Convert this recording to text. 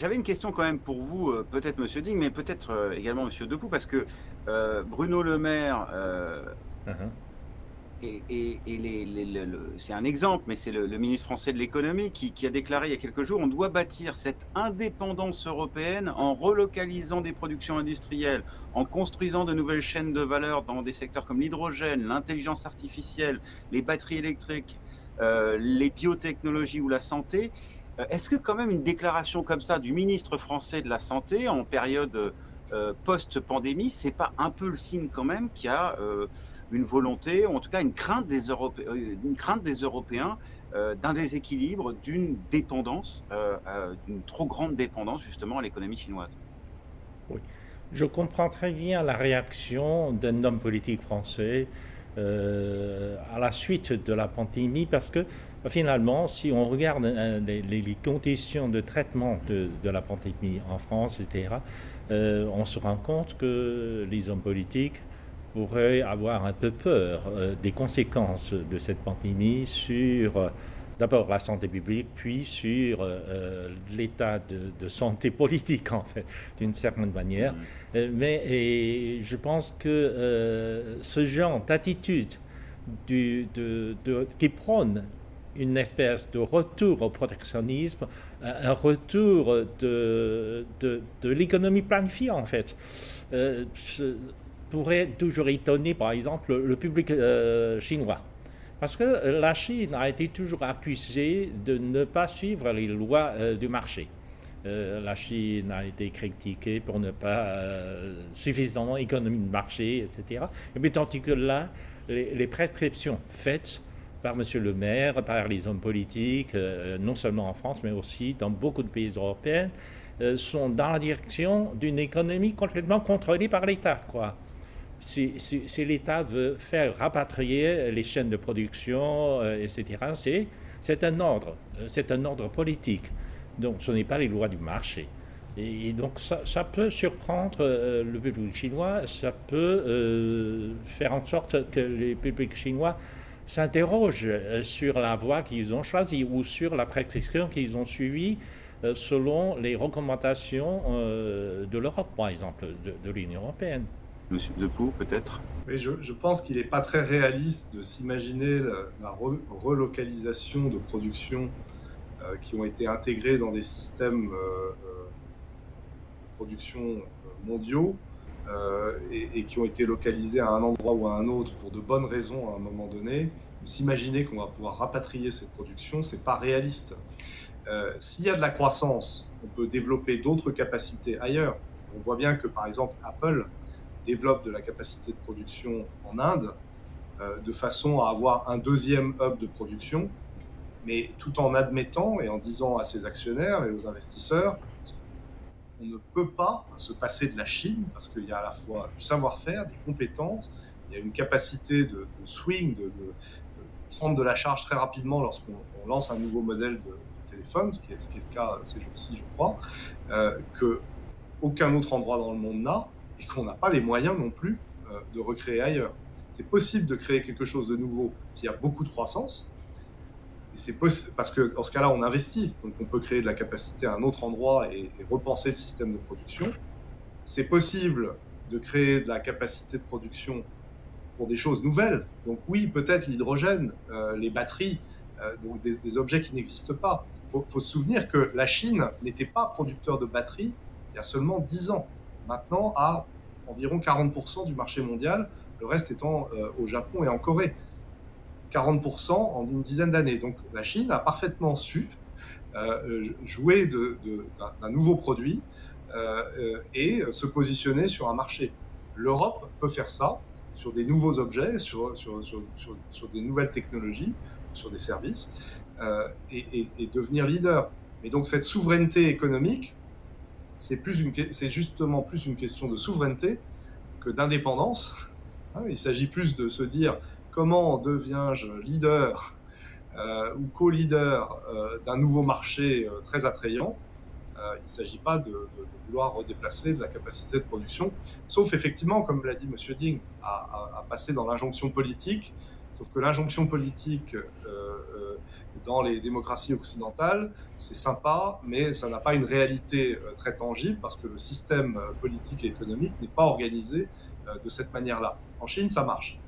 J'avais une question quand même pour vous, peut-être Monsieur Ding, mais peut-être, également Monsieur Depoux, parce que, Bruno Le Maire, Hein, hein. et les le c'est un exemple, mais c'est le ministre français de l'économie qui a déclaré il y a quelques jours: «On doit bâtir cette indépendance européenne en relocalisant des productions industrielles, en construisant de nouvelles chaînes de valeur dans des secteurs comme l'hydrogène, l'intelligence artificielle, les batteries électriques, les biotechnologies ou la santé». Est-ce que quand même une déclaration comme ça du ministre français de la santé en période, post-pandémie, c'est pas un peu le signe quand même qu'il y a, une volonté, ou en tout cas une crainte des Européens, d'un déséquilibre, d'une dépendance, d'une trop grande dépendance justement à l'économie chinoise? Oui. Je comprends très bien la réaction d'un homme politique français à la suite de la pandémie parce que finalement, si on regarde les conditions de traitement de la pandémie en France, etc., on se rend compte que les hommes politiques pourraient avoir un peu peur des conséquences de cette pandémie sur d'abord la santé publique, puis sur l'état de santé politique, en fait, d'une certaine manière. Mmh. Je pense que ce genre d'attitude qui prône une espèce de retour au protectionnisme, un retour de l'économie planifiée, en fait, euh, pourrait toujours étonner, par exemple, le public chinois. Parce que la Chine a été toujours accusée de ne pas suivre les lois du marché. La Chine a été critiquée pour ne pas suffisamment économie de marché, etc. Et puis tandis que là, les prescriptions faites par M. Le Maire, par les hommes politiques, non seulement en France, mais aussi dans beaucoup de pays européens, sont dans la direction d'une économie complètement contrôlée par l'État, quoi. Si l'État veut faire rapatrier les chaînes de production, etc., c'est un ordre politique. Donc ce n'est pas les lois du marché. Et donc ça peut surprendre le public chinois, ça peut faire en sorte que les publics chinois s'interrogent sur la voie qu'ils ont choisie ou sur la prescription qu'ils ont suivie selon les recommandations de l'Europe, par exemple, de l'Union européenne. Monsieur Depoux, peut-être? Mais je pense qu'il n'est pas très réaliste de s'imaginer relocalisation de production qui ont été intégrés dans des systèmes de production mondiaux et qui ont été localisés à un endroit ou à un autre pour de bonnes raisons à un moment donné. S'imaginer qu'on va pouvoir rapatrier ces productions, c'est pas réaliste. S'il y a de la croissance, on peut développer d'autres capacités ailleurs. On voit bien que par exemple Apple développe de la capacité de production en Inde de façon à avoir un deuxième hub de production, mais tout en admettant et en disant à ses actionnaires et aux investisseurs, on ne peut pas se passer de la Chine parce qu'il y a à la fois du savoir-faire, des compétences, il y a une capacité de swing, de prendre de la charge très rapidement lorsqu'on lance un nouveau modèle de téléphone, ce qui est le cas ces jours-ci, je crois, que aucun autre endroit dans le monde n'a et qu'on n'a pas les moyens non plus de recréer ailleurs. C'est possible de créer quelque chose de nouveau s'il y a beaucoup de croissance. Et c'est parce que dans ce cas-là, on investit. Donc on peut créer de la capacité à un autre endroit et repenser le système de production. C'est possible de créer de la capacité de production pour des choses nouvelles. Donc oui, peut-être l'hydrogène, les batteries, donc des objets qui n'existent pas. Faut se souvenir que la Chine n'était pas producteur de batteries il y a seulement 10 ans. Maintenant, à environ 40% du marché mondial, le reste étant au Japon et en Corée. 40% en une dizaine d'années. Donc la Chine a parfaitement su jouer d'un nouveau produit et se positionner sur un marché. L'Europe peut faire ça sur des nouveaux objets, sur des nouvelles technologies, sur des services, et devenir leader. Et donc cette souveraineté économique, c'est justement plus une question de souveraineté que d'indépendance. Il s'agit plus de se dire comment deviens-je leader ou co-leader d'un nouveau marché très attrayant. Il ne s'agit pas de vouloir redéplacer de la capacité de production, sauf effectivement, comme l'a dit M. Ding, à passer dans l'injonction politique. Sauf que l'injonction politique dans les démocraties occidentales, c'est sympa, mais ça n'a pas une réalité très tangible parce que le système politique et économique n'est pas organisé de cette manière-là. En Chine, ça marche.